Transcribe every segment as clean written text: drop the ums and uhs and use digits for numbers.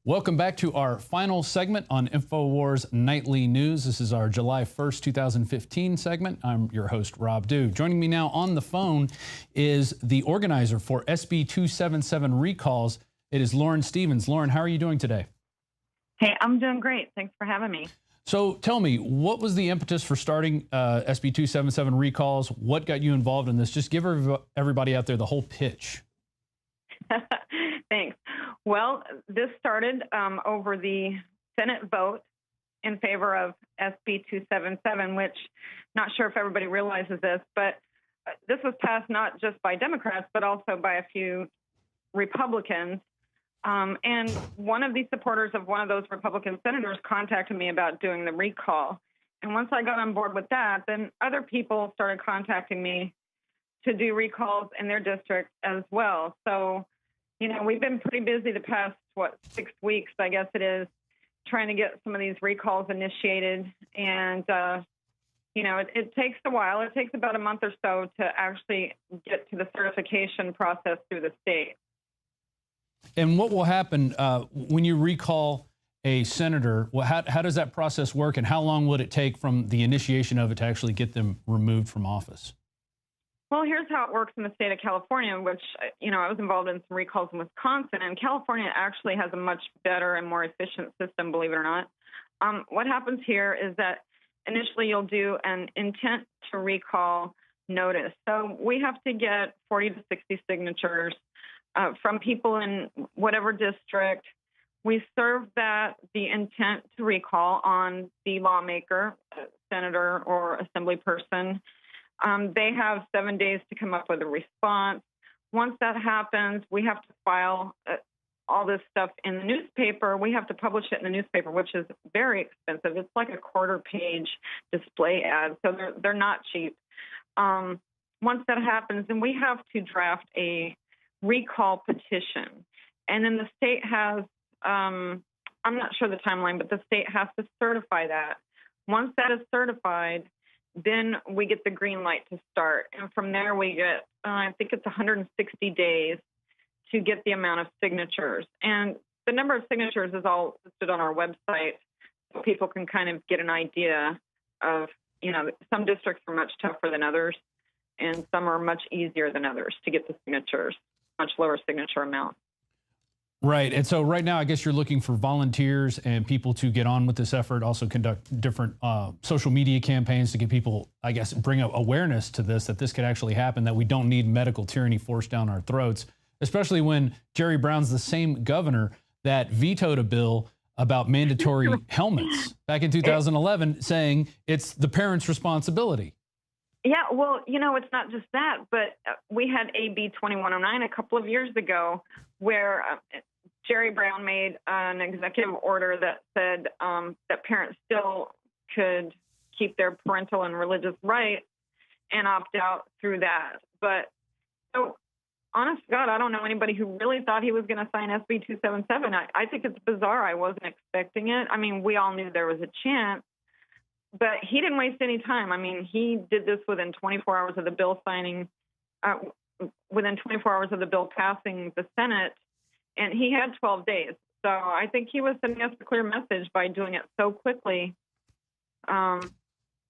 Welcome back to our final segment on InfoWars Nightly News. This is our July 1st, 2015 segment. I'm your host, Rob Dew. Joining me now on the phone is the organizer for SB 277 recalls. It is Lauren Stevens. Lauren, how are you doing today? Hey, I'm doing great. Thanks for having me. So tell me, what was the impetus for starting SB 277 recalls? What got you involved in this? Just give everybody out there the whole pitch. Thanks. Well, this started over the Senate vote in favor of SB 277, which not sure if everybody realizes this, but this was passed not just by Democrats, but also by a few Republicans. And one of the supporters of one of those Republican senators contacted me about doing the recall. And once I got on board with that, then other people started contacting me to do recalls in their district as well. So, you know, we've been pretty busy the past, 6 weeks, I guess it is, trying to get some of these recalls initiated. And, you know, it takes a while. It takes about a month or so to actually get to the certification process through the state. And what will happen when you recall a senator? Well, how does that process work, and how long would it take from the initiation of it to actually get them removed from office? Well, here's how it works in the state of California, which, you know, I was involved in some recalls in Wisconsin, and California actually has a much better and more efficient system, believe it or not. What happens here is that initially you'll do an intent to recall notice. So we have to get 40 to 60 signatures from people in whatever district. We serve the intent to recall on the lawmaker, senator, or assembly person. They have 7 days to come up with a response. Once that happens, we have to file all this stuff in the newspaper. We have to publish it in the newspaper, which is very expensive. It's like a quarter-page display ad, so they're not cheap. Once that happens, then we have to draft a recall petition. And then the state has, I'm not sure the timeline, but the state has to certify that. Once that is certified, then we get the green light to start. And from there we get, I think it's 160 days to get the amount of signatures. And the number of signatures is all listed on our website, so people can kind of get an idea of, you know, some districts are much tougher than others, and some are much easier than others to get the signatures, much lower signature amount. Right. And so right now, I guess you're looking for volunteers and people to get on with this effort, also conduct different social media campaigns to get people, I guess, bring awareness to this, that this could actually happen, that we don't need medical tyranny forced down our throats, especially when Jerry Brown's the same governor that vetoed a bill about mandatory helmets back in 2011, saying it's the parents' responsibility. Yeah, well, you know, it's not just that, but we had AB 2109 a couple of years ago where Jerry Brown made an executive order that said that parents still could keep their parental and religious rights and opt out through that. But so, honest to God, I don't know anybody who really thought he was going to sign SB 277. I think it's bizarre. I wasn't expecting it. I mean, we all knew there was a chance. But he didn't waste any time. I mean, he did this within 24 hours of the bill signing, within 24 hours of the bill passing the Senate, and he had 12 days. So I think he was sending us a clear message by doing it so quickly.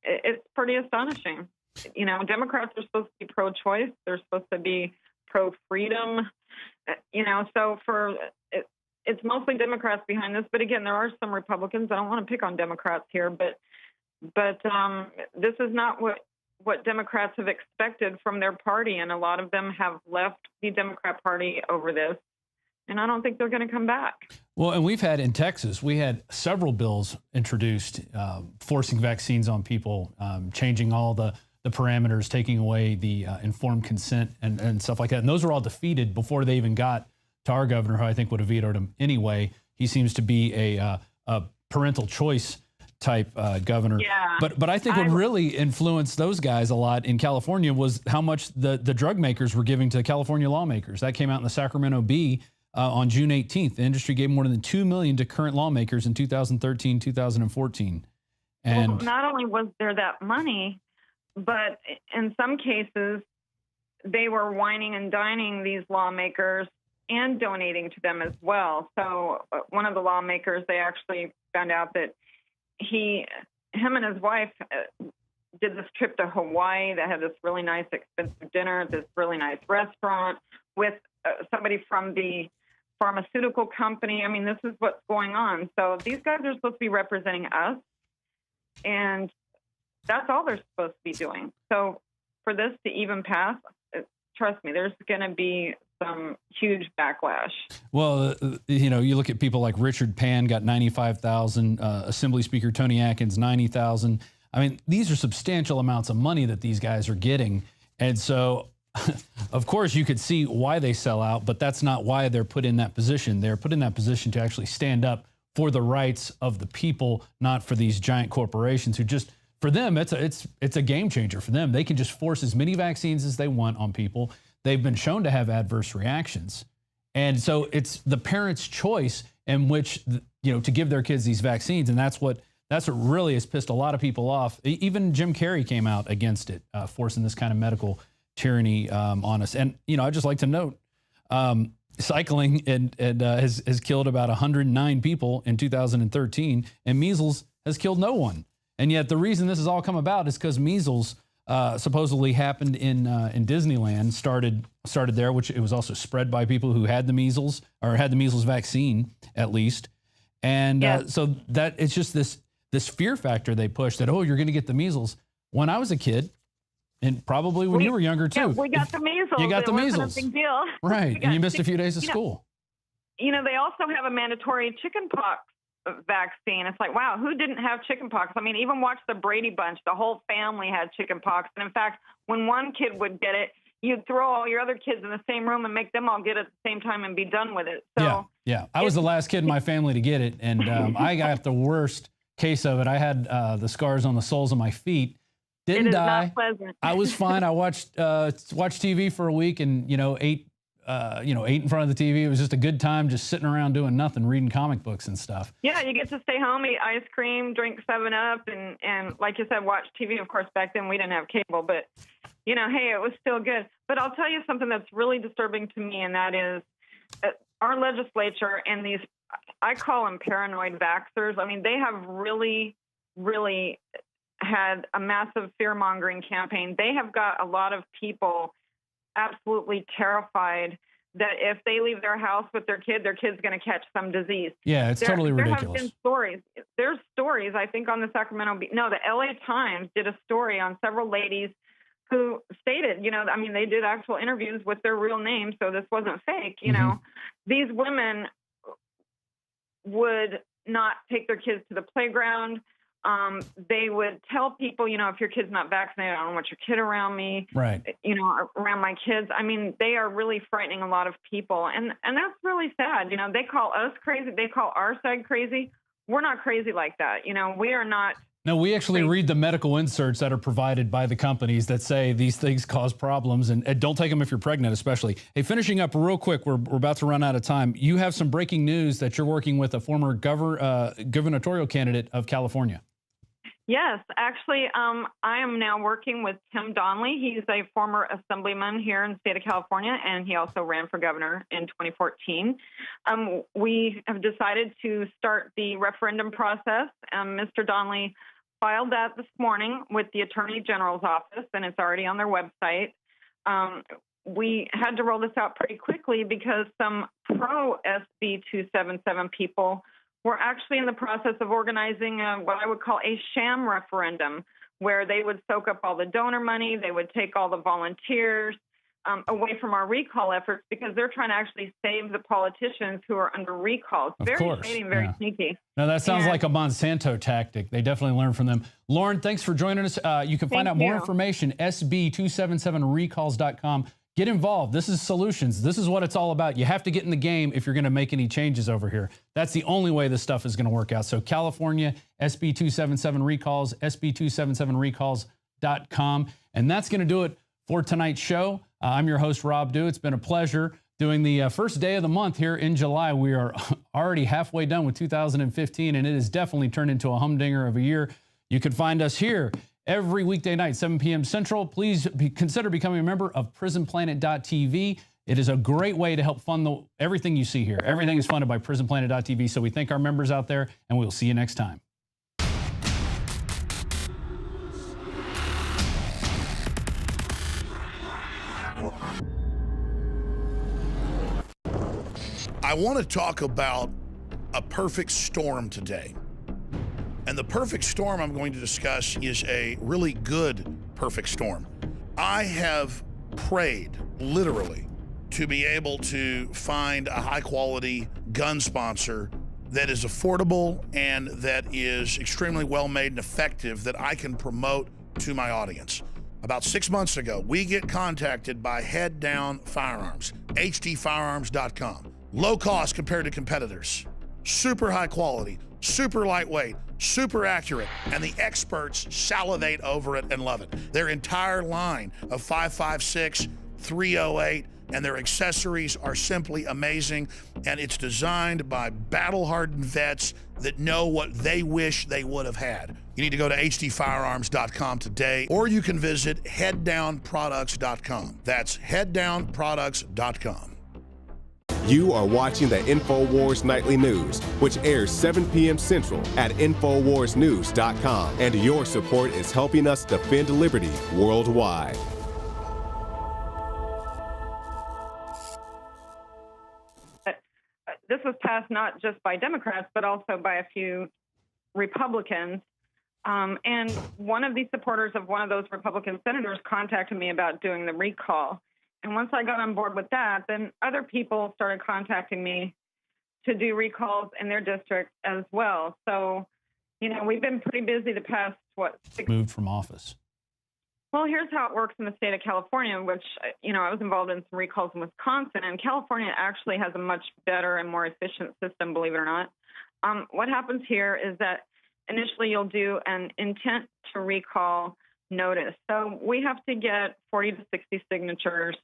It's pretty astonishing. You know, Democrats are supposed to be pro-choice. They're supposed to be pro-freedom. You know, so it's mostly Democrats behind this. But again, there are some Republicans. I don't want to pick on Democrats here, but this is not what Democrats have expected from their party, and a lot of them have left the Democrat Party over this, and I don't think they're going to come back. Well, and we've had in Texas, we had several bills introduced forcing vaccines on people, changing all the parameters, taking away the informed consent and stuff like that, and those were all defeated before they even got to our governor, who I think would have vetoed them anyway. He seems to be a parental choice type governor. Yeah. But I think what really influenced those guys a lot in California was how much the drug makers were giving to California lawmakers. That came out in the Sacramento Bee on June 18th. The industry gave more than $2 million to current lawmakers in 2013, 2014. And well, not only was there that money, but in some cases, they were whining and dining these lawmakers and donating to them as well. So one of the lawmakers, they actually found out that him and his wife did this trip to Hawaii. They had this really nice, expensive dinner at this really nice restaurant with somebody from the pharmaceutical company. I mean, this is what's going on. So these guys are supposed to be representing us, and that's all they're supposed to be doing. So for this to even pass, trust me, there's going to be some huge backlash. Well, you know, you look at people like Richard Pan got 95,000, Assembly Speaker Tony Atkins 90,000. I mean, these are substantial amounts of money that these guys are getting, and so of course you could see why they sell out, but that's not why they're put in that position. They're put in that position to actually stand up for the rights of the people, not for these giant corporations who just, for them, it's a game changer for them. They can just force as many vaccines as they want on people. They've been shown to have adverse reactions. And so it's the parents' choice in which, you know, to give their kids these vaccines. And that's what really has pissed a lot of people off. Even Jim Carrey came out against it, forcing this kind of medical tyranny on us. And, you know, I'd just like to note, cycling has killed about 109 people in 2013, and measles has killed no one. And yet the reason this has all come about is because measles supposedly happened in Disneyland, started there, which it was also spread by people who had the measles or had the measles vaccine at least. And so that it's just this fear factor they push that, oh, you're going to get the measles. When I was a kid, and probably when you were younger too. Yeah, we got the measles. You got the measles. It wasn't a big deal. Right, and you missed a few days of school. You know, they also have a mandatory chickenpox vaccine. It's like, wow, who didn't have chickenpox? I mean, even watch the Brady Bunch. The whole family had chickenpox. And in fact, when one kid would get it, you'd throw all your other kids in the same room and make them all get it at the same time and be done with it. So yeah. I was the last kid in my family to get it, and I got the worst case of it. I had the scars on the soles of my feet. Didn't die. Not pleasant. I was fine. I watched TV for a week, and ate in front of the TV. It was just a good time, just sitting around doing nothing, reading comic books and stuff. Yeah, you get to stay home, eat ice cream, drink 7-Up, and like you said, watch TV. Of course, back then we didn't have cable, but hey, it was still good. But I'll tell you something that's really disturbing to me, and that is our legislature and these, I call them paranoid vaxxers. I mean, they have really, really had a massive fear-mongering campaign. They have got a lot of people absolutely terrified that if they leave their house with their kid's going to catch some disease. Yeah, it's totally ridiculous. There have been stories. There's stories, I think, on the the LA Times did a story on several ladies who stated, they did actual interviews with their real names, so this wasn't fake. These women would not take their kids to the playground. They would tell people, if your kid's not vaccinated, I don't want your kid around me, right? Around my kids. I mean, they are really frightening a lot of people. And that's really sad. They call us crazy. They call our side crazy. We're not crazy like that. We are not. No, we actually read the medical inserts that are provided by the companies that say these things cause problems, and don't take them if you're pregnant, especially. Hey, finishing up real quick, we're about to run out of time. You have some breaking news that you're working with a former gubernatorial candidate of California. Yes, actually, I am now working with Tim Donnelly. He's a former assemblyman here in the state of California, and he also ran for governor in 2014. We have decided to start the referendum process. Mr. Donnelly filed that this morning with the Attorney General's office, and it's already on their website. We had to roll this out pretty quickly because some pro-SB 277 people we're actually in the process of organizing what I would call a sham referendum, where they would soak up all the donor money, they would take all the volunteers away from our recall efforts because they're trying to actually save the politicians who are under recall. It's very shady and very sneaky. Now, that sounds like a Monsanto tactic. They definitely learn from them. Lauren, thanks for joining us. You can find out more information, sb277recalls.com. Get involved. This is solutions. This is what it's all about. You have to get in the game if you're going to make any changes over here. That's the only way this stuff is going to work out. So California, SB277 recalls, sb277recalls.com. And that's going to do it for tonight's show. I'm your host, Rob Dew. It's been a pleasure doing the first day of the month here in July. We are already halfway done with 2015, and it has definitely turned into a humdinger of a year. You can find us here every weekday night, 7 p.m. Central. Please consider becoming a member of prisonplanet.tv. It is a great way to help fund everything you see here. Everything is funded by PrisonPlanet.tv. So we thank our members out there, and we'll see you next time. I want to talk about a perfect storm today. And the perfect storm I'm going to discuss is a really good perfect storm. I have prayed, literally, to be able to find a high-quality gun sponsor that is affordable and that is extremely well-made and effective that I can promote to my audience. About 6 months ago, we get contacted by Head Down Firearms, hdfirearms.com. Low cost compared to competitors, super high quality, super lightweight, super accurate, and the experts salivate over it and love it. Their entire line of 5.56, 308, and their accessories are simply amazing, and it's designed by battle-hardened vets that know what they wish they would have had. You need to go to hdfirearms.com today, or you can visit headdownproducts.com. That's headdownproducts.com. You are watching the InfoWars Nightly News, which airs 7 p.m. Central at InfoWarsNews.com. And your support is helping us defend liberty worldwide. This was passed not just by Democrats, but also by a few Republicans. And one of the supporters of one of those Republican senators contacted me about doing the recall. And once I got on board with that, then other people started contacting me to do recalls in their district as well. So, you know, we've been pretty busy the past, 6 Moved from office. Well, here's how it works in the state of California, which, you know, I was involved in some recalls in Wisconsin, and California actually has a much better and more efficient system, believe it or not. What happens here is that initially you'll do an intent to recall notice. So we have to get 40 to 60 signatures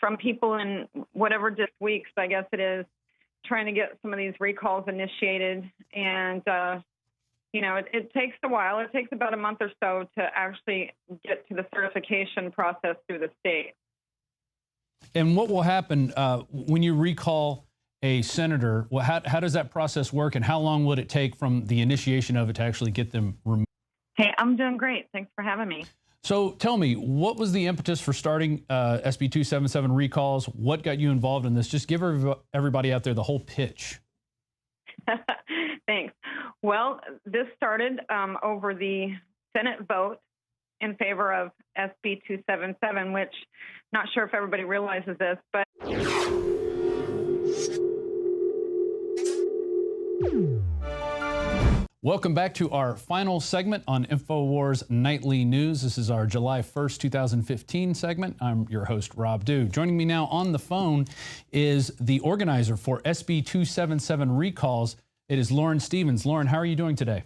from people in whatever weeks, I guess it is, trying to get some of these recalls initiated. And, you know, it takes a while. It takes about a month or so to actually get to the certification process through the state. And what will happen when you recall a senator? Well, how does that process work, and how long would it take from the initiation of it to actually get them removed? Hey, I'm doing great. Thanks for having me. So tell me, what was the impetus for starting SB 277 recalls? What got you involved in this? Just give everybody out there the whole pitch. Thanks. Well, this started over the Senate vote in favor of SB 277, which, not sure if everybody realizes this, but welcome back to our final segment on InfoWars Nightly News. This is our July 1st, 2015 segment. I'm your host, Rob Dew. Joining me now on the phone is the organizer for SB 277 recalls. It is Lauren Stevens. Lauren, how are you doing today?